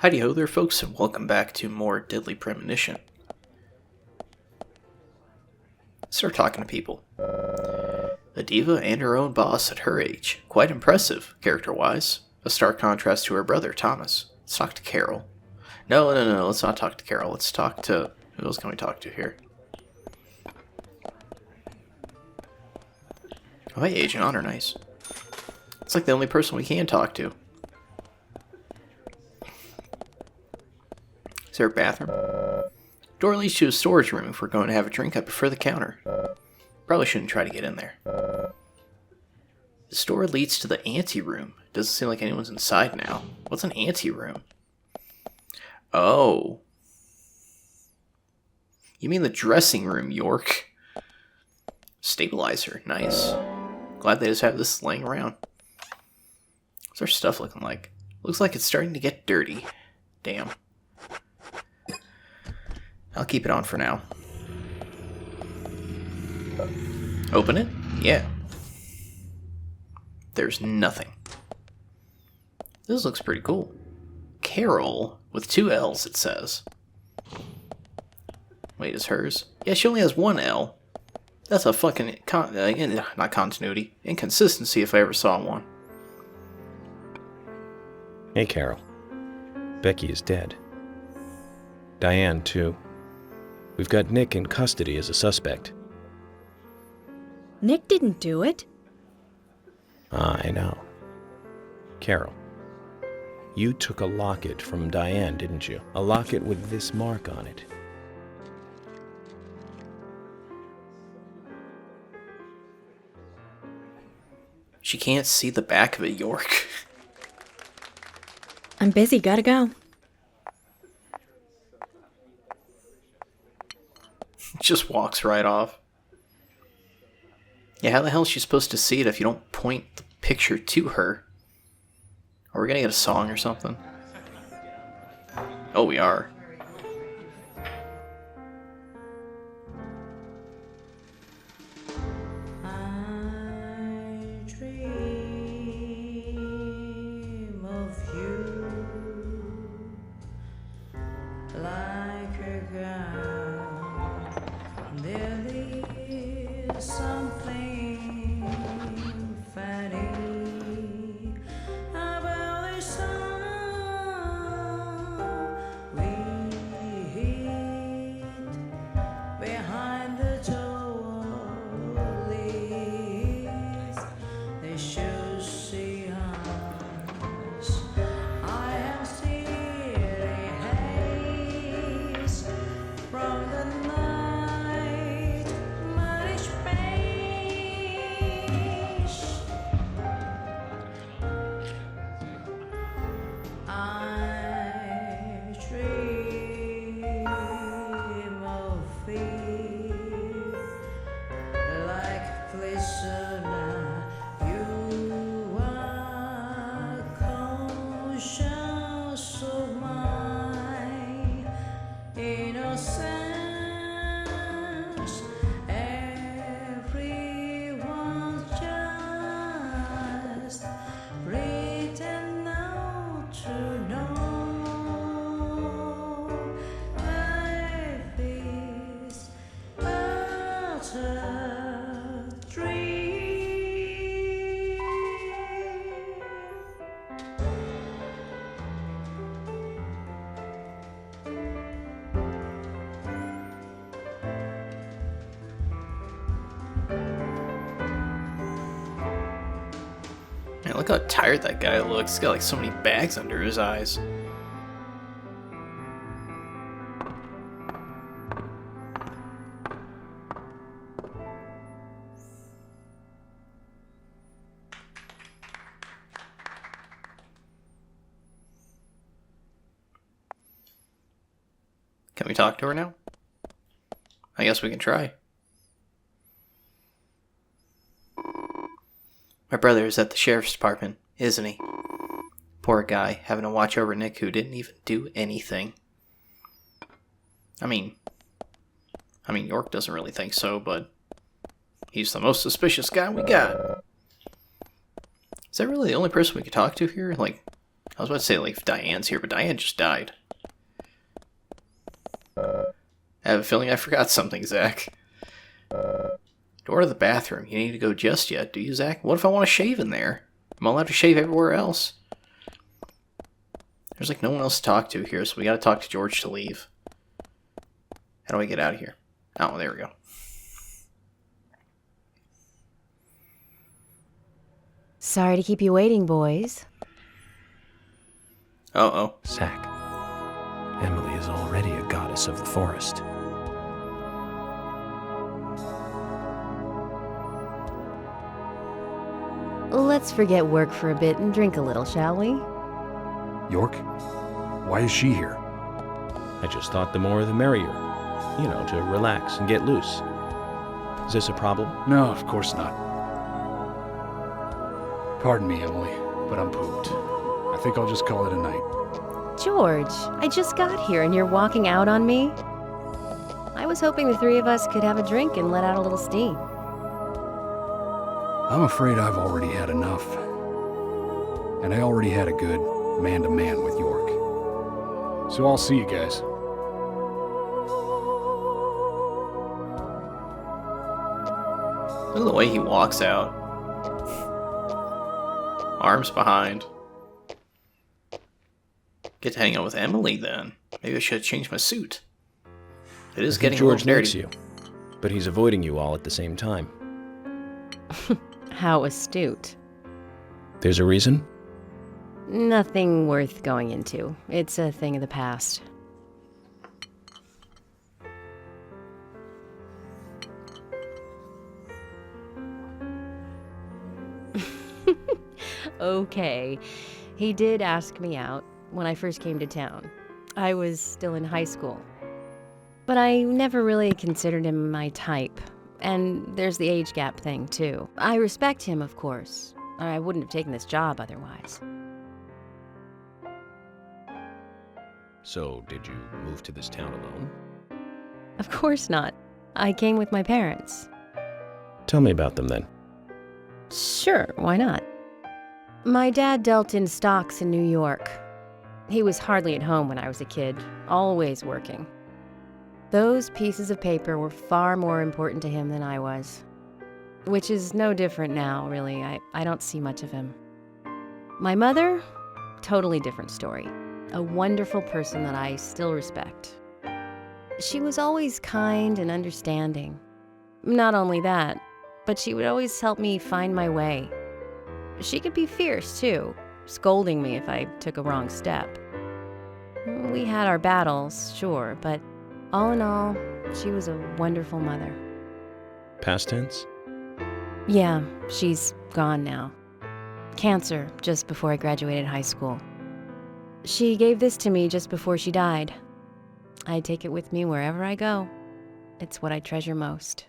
Heidi ho there folks, and welcome back to more Deadly Premonition. Start talking to people. A diva and her own boss at her age. Quite impressive, character-wise. A stark contrast to her brother, Thomas. Let's talk to Carol. No, let's not talk to Carol. Let's talk to... Who else can we talk to here? Oh, hey, Agent Honor, nice. It's like the only person we can talk to. Is there a bathroom? Door leads to a storage room. If we're going to have a drink, I prefer the counter. Probably shouldn't try to get in there. The store leads to the ante-room. Doesn't seem like anyone's inside now. What's an ante-room? Oh. You mean the dressing room, York. Stabilizer, nice. Glad they just have this laying around. What's our stuff looking like? Looks like it's starting to get dirty. Damn. I'll keep it on for now. Open it? Yeah. There's nothing. This looks pretty cool. Carol, with 2 L's, it says. Wait, is hers? Yeah, she only has 1 L. That's a fucking, not continuity, inconsistency if I ever saw one. Hey, Carol. Becky is dead. Diane, too. We've got Nick in custody as a suspect. Nick didn't do it. I know. Carol, you took a locket from Diane, didn't you? A locket with this mark on it. She can't see the back of it, York. I'm busy, gotta go. Just walks right off. Yeah, how the hell is she supposed to see it if you don't point the picture to her? Are we gonna get a song or something? Oh, we are. Man, look how tired that guy looks. He's got like so many bags under his eyes. Can we talk to her now? I guess we can try. My brother is at the sheriff's department, isn't he? Poor guy, having to watch over Nick who didn't even do anything. I mean, York doesn't really think so, but he's the most suspicious guy we got. Is that really the only person we could talk to here? Like, I was about to say, like, if Diane's here, but Diane just died. I have a feeling I forgot something, Zach. Door to the bathroom. You need to go just yet, do you, Zach? What if I want to shave in there? I'm allowed to shave everywhere else. There's, like, no one else to talk to here, so we gotta talk to George to leave. How do I get out of here? Oh, there we go. Sorry to keep you waiting, boys. Uh-oh. Zach, Emily is already a goddess of the forest. Let's forget work for a bit and drink a little, shall we? York? Why is she here? I just thought the more the merrier. You know, to relax and get loose. Is this a problem? No, of course not. Pardon me, Emily, but I'm pooped. I think I'll just call it a night. George, I just got here and you're walking out on me? I was hoping the three of us could have a drink and let out a little steam. I'm afraid I've already had enough. And I already had a good man-to-man with York. So I'll see you guys. Look at the way he walks out. Arms behind. Get to hang out with Emily then. Maybe I should have changed my suit. It is getting George a little likes dirty. you, but he's avoiding you all at the same time. How astute. There's a reason? Nothing worth going into. It's a thing of the past. Okay. He did ask me out when I first came to town. I was still in high school. But I never really considered him my type. And there's the age gap thing, too. I respect him, of course. I wouldn't have taken this job otherwise. So, did you move to this town alone? Of course not. I came with my parents. Tell me about them then. Sure, why not? My dad dealt in stocks in New York. He was hardly at home when I was a kid, always working. Those pieces of paper were far more important to him than I was. Which is no different now, really. I don't see much of him. My mother? Totally different story. A wonderful person that I still respect. She was always kind and understanding. Not only that, but she would always help me find my way. She could be fierce, too, scolding me if I took a wrong step. We had our battles, sure, but all in all, she was a wonderful mother. Past tense? Yeah, she's gone now. Cancer, just before I graduated high school. She gave this to me just before she died. I take it with me wherever I go. It's what I treasure most.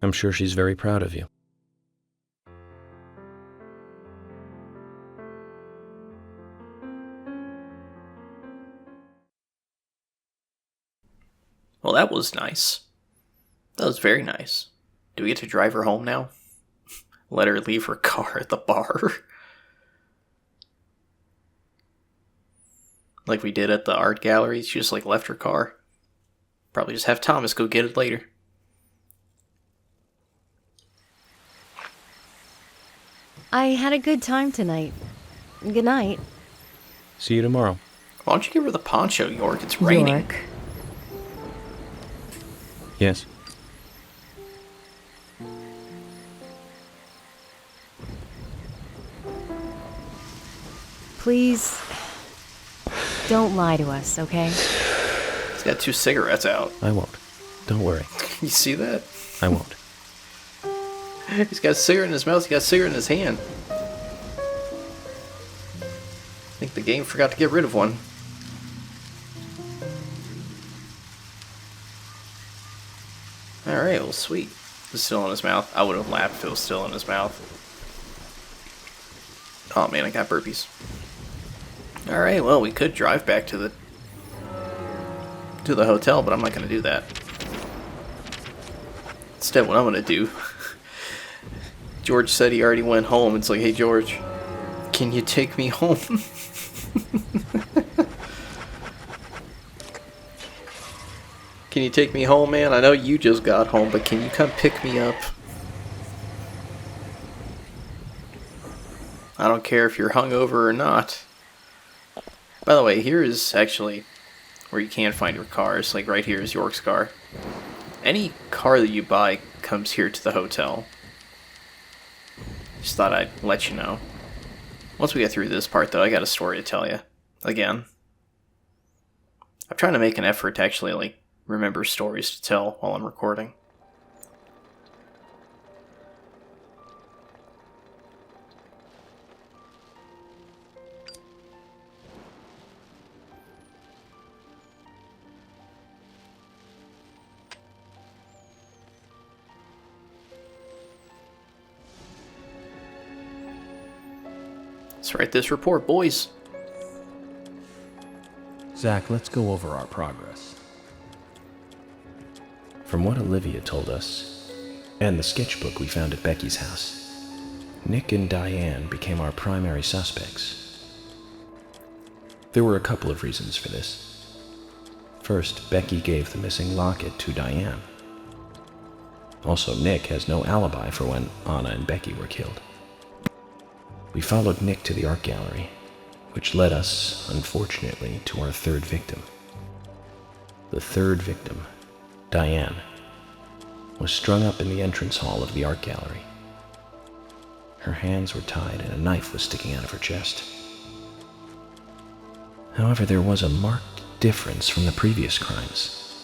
I'm sure she's very proud of you. Well, that was nice. That was very nice. Do we get to drive her home now? Let her leave her car at the bar? Like we did at the art gallery. She just like left her car. Probably just have Thomas go get it later. I had a good time tonight. Good night. See you tomorrow. Why don't you give her the poncho, York? It's raining. York. Yes? Please, don't lie to us, okay? He's got 2 cigarettes out. I won't. Don't worry. You see that? I won't. He's got a cigarette in his mouth. He's got a cigarette in his hand. I think the game forgot to get rid of one. Alright, well, sweet. It's still in his mouth. I would have laughed if it was still in his mouth. Oh man, I got burpees. Alright, well, we could drive back to the hotel, but I'm not going to do that. Instead, what I'm going to do George said he already went home. It's like, hey, George, can you take me home? Can you take me home, man? I know you just got home, but can you come pick me up? I don't care if you're hungover or not. By the way, here is actually where you can find your cars. Like right here is York's car. Any car that you buy comes here to the hotel. Just thought I'd let you know. Once we get through this part, though, I got a story to tell you. Again. I'm trying to make an effort to actually, like, remember stories to tell while I'm recording. Let's write this report, boys. Zach, let's go over our progress. From what Olivia told us, and the sketchbook we found at Becky's house, Nick and Diane became our primary suspects. There were a couple of reasons for this. First, Becky gave the missing locket to Diane. Also, Nick has no alibi for when Anna and Becky were killed. We followed Nick to the art gallery, which led us, unfortunately, to our third victim. The third victim, Diane, was strung up in the entrance hall of the art gallery. Her hands were tied and a knife was sticking out of her chest. However, there was a marked difference from the previous crimes.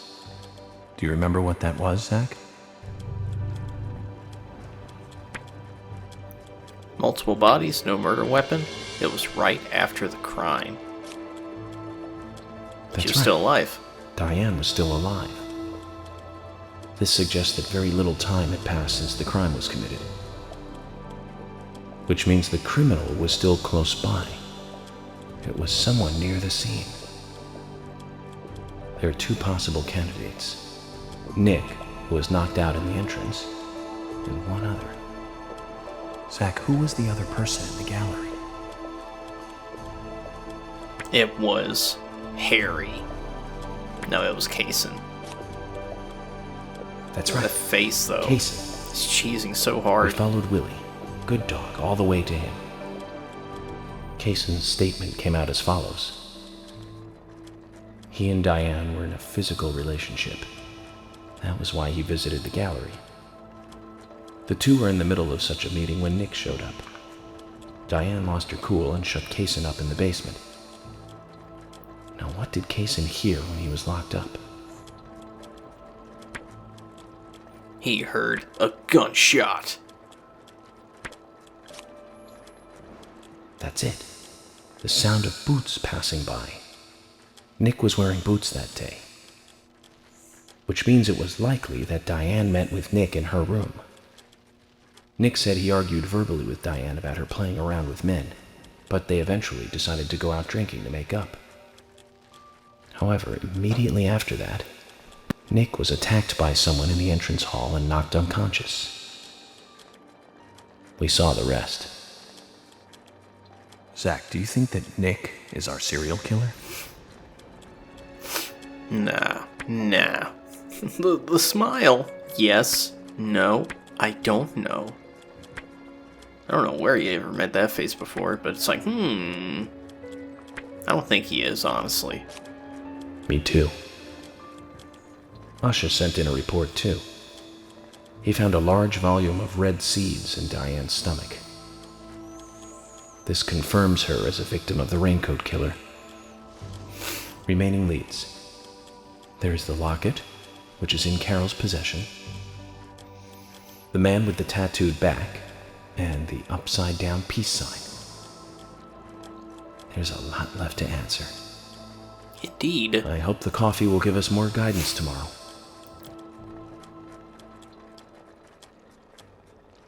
Do you remember what that was, Zach? Multiple bodies, no murder weapon. It was right after the crime. That's She was right. still alive. Diane was still alive. This suggests that very little time had passed since the crime was committed. Which means the criminal was still close by. It was someone near the scene. There are two possible candidates. Nick, who was knocked out in the entrance, and one other. Zach, who was the other person in the gallery? It was Harry. No, it was Kaysen. That's The right. face, though. Kaysen. It's cheesing so We hard. followed Willie, good dog, all the way to him. Kaysen's statement came out as follows. He and Diane were in a physical relationship. That was why he visited the gallery. The two were in the middle of such a meeting when Nick showed up. Diane lost her cool and shut Kaysen up in the basement. Now, what did Kaysen hear when he was locked up? He heard a gunshot. That's it. The sound of boots passing by. Nick was wearing boots that day. Which means it was likely that Diane met with Nick in her room. Nick said he argued verbally with Diane about her playing around with men, but they eventually decided to go out drinking to make up. However, immediately after that, Nick was attacked by someone in the entrance hall and knocked unconscious. We saw the rest. Zach, do you think that Nick is our serial killer? Nah. The smile. Yes. No. I don't know. I don't know where you ever met that face before, but it's like, I don't think he is, honestly. Me too. Usha sent in a report too. He found a large volume of red seeds in Diane's stomach. This confirms her as a victim of the raincoat killer. Remaining leads. There is the locket, which is in Carol's possession, the man with the tattooed back, and the upside-down peace sign. There's a lot left to answer. Indeed. I hope the coffee will give us more guidance tomorrow.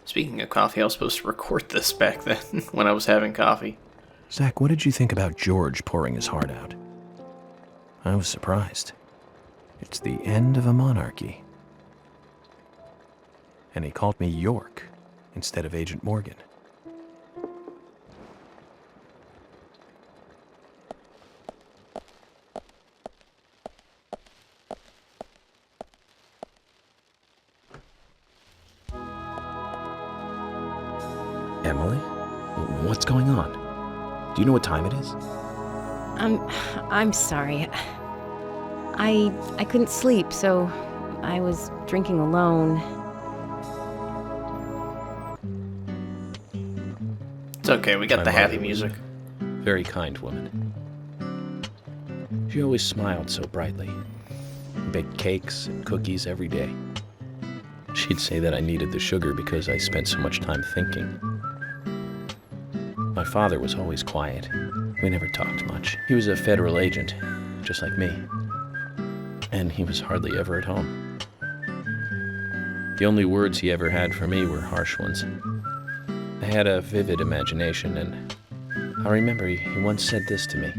Speaking of coffee, I was supposed to record this back then when I was having coffee. Zach, what did you think about George pouring his heart out? I was surprised. It's the end of a monarchy. And he called me York. instead of Agent Morgan. Emily? What's going on? Do you know what time it is? I'm sorry. I couldn't sleep, so I was drinking alone. It's okay, we got My the happy mother was music. a very kind woman. She always smiled so brightly. Baked cakes and cookies every day. She'd say that I needed the sugar because I spent so much time thinking. My father was always quiet. We never talked much. He was a federal agent, just like me. And he was hardly ever at home. The only words he ever had for me were harsh ones. I had a vivid imagination, and I remember he once said this to me.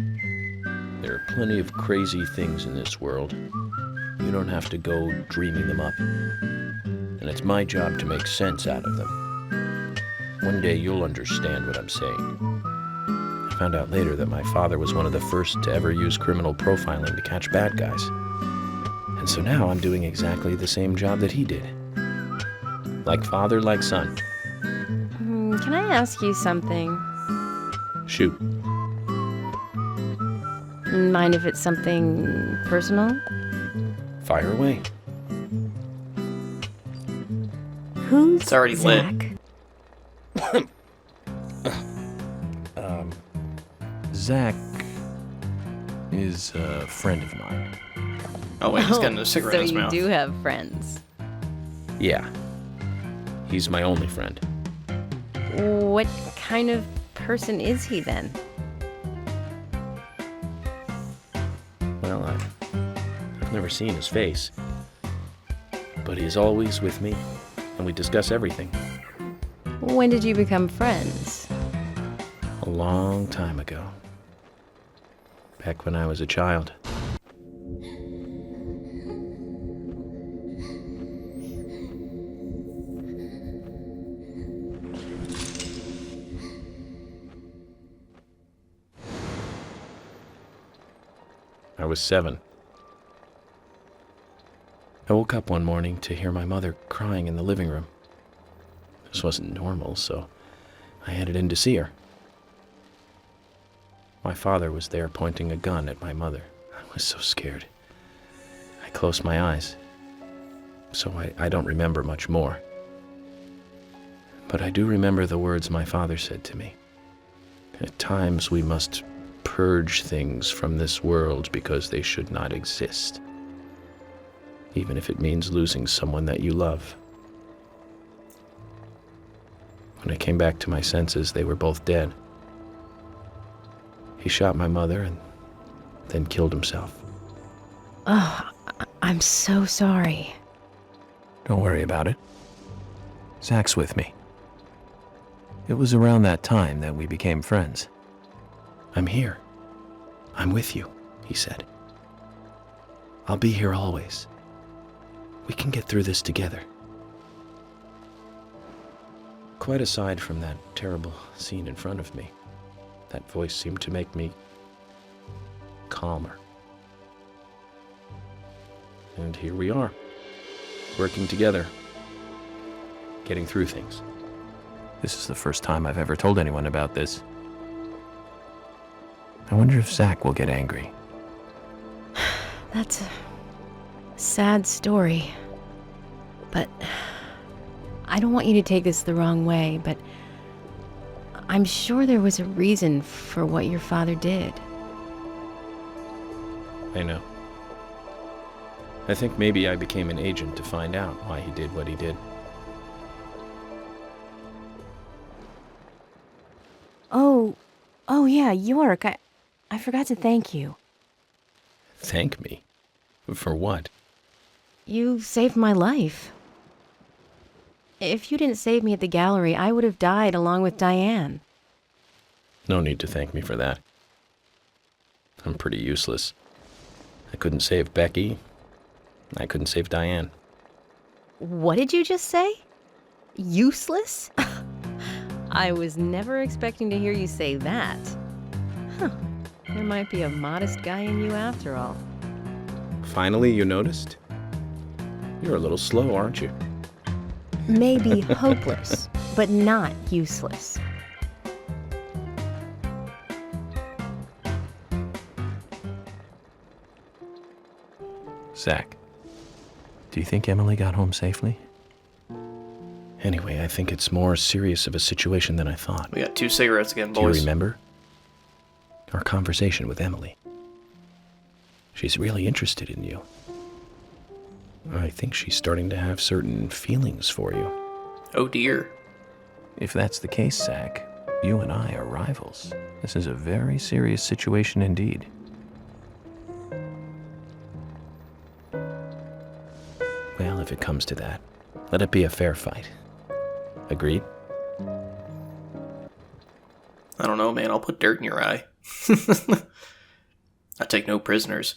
There are plenty of crazy things in this world. You don't have to go dreaming them up. And it's my job to make sense out of them. One day you'll understand what I'm saying. I found out later that my father was one of the first to ever use criminal profiling to catch bad guys. And so now I'm doing exactly the same job that he did. Like father, like son. Can I ask you something? Shoot. Mind if it's something personal? Fire away. Who's It's already lit. Zach? Zach is a friend of mine. Oh wait, he's got a cigarette so in his you mouth. do have friends. Yeah. He's my only friend. What kind of person is he then? Well, I've never seen his face. But he's always with me, and we discuss everything. When did you become friends? A long time ago. Back when I was a child. I was 7. I woke up one morning to hear my mother crying in the living room. This wasn't normal, so I headed in to see her. My father was there pointing a gun at my mother. I was so scared. I closed my eyes, so I don't remember much more. But I do remember the words my father said to me. At times we must purge things from this world because they should not exist, even if it means losing someone that you love. When I came back to my senses, they were both dead. He shot my mother and then killed himself. Oh, I'm so sorry. Don't worry about it. Zach's with me. It was around that time that we became friends. I'm here. I'm with you, he said. I'll be here always. We can get through this together. Quite aside from that terrible scene in front of me, that voice seemed to make me calmer. And here we are, working together, getting through things. This is the first time I've ever told anyone about this. I wonder if Zach will get angry. That's a sad story. But I don't want you to take this the wrong way, but I'm sure there was a reason for what your father did. I know. I think maybe I became an agent to find out why he did what he did. Oh yeah, York, I forgot to thank you. Thank me? For what? You saved my life. If you didn't save me at the gallery, I would have died along with Diane. No need to thank me for that. I'm pretty useless. I couldn't save Becky. I couldn't save Diane. What did you just say? Useless? I was never expecting to hear you say that. Huh. There might be a modest guy in you after all. Finally, you noticed? You're a little slow, aren't you? Maybe hopeless, but not useless. Zach, do you think Emily got home safely? Anyway, I think it's more serious of a situation than I thought. We got 2 cigarettes again, Do you boys. remember our conversation with Emily? She's really interested in you. I think she's starting to have certain feelings for you. Oh dear. If that's the case, Zach, you and I are rivals. This is a very serious situation indeed. Well, if it comes to that, let it be a fair fight. Agreed? I don't know, man. I'll put dirt in your eye. I take no prisoners.